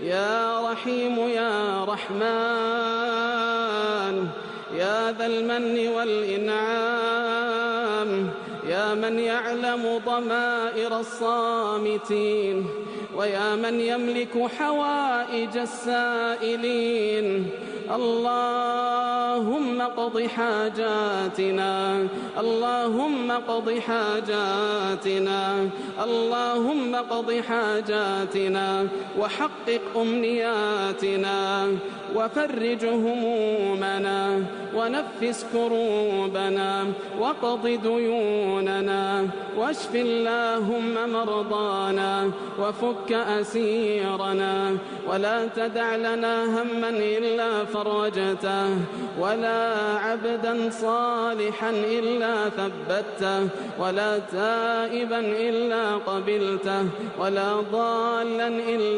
يا رحيم يا رحمن يا ذا المن والإنعام، يا من يعلم ضمائر الصامتين، ويا من يملك حوائج السائلين. اللهم اقض حاجاتنا، اللهم اقض حاجاتنا، اللهم اقض حاجاتنا، وحقق أمنياتنا، وفرج همومنا، ونفس كروبنا، وقض ديوننا، واشف اللهم مرضانا، وفك أسيرنا، ولا تدع لنا هما إلا فرجته، ولا عبدا صالحا إلا ثبته، ولا تائبا إلا قبلته، ولا ضالا إلا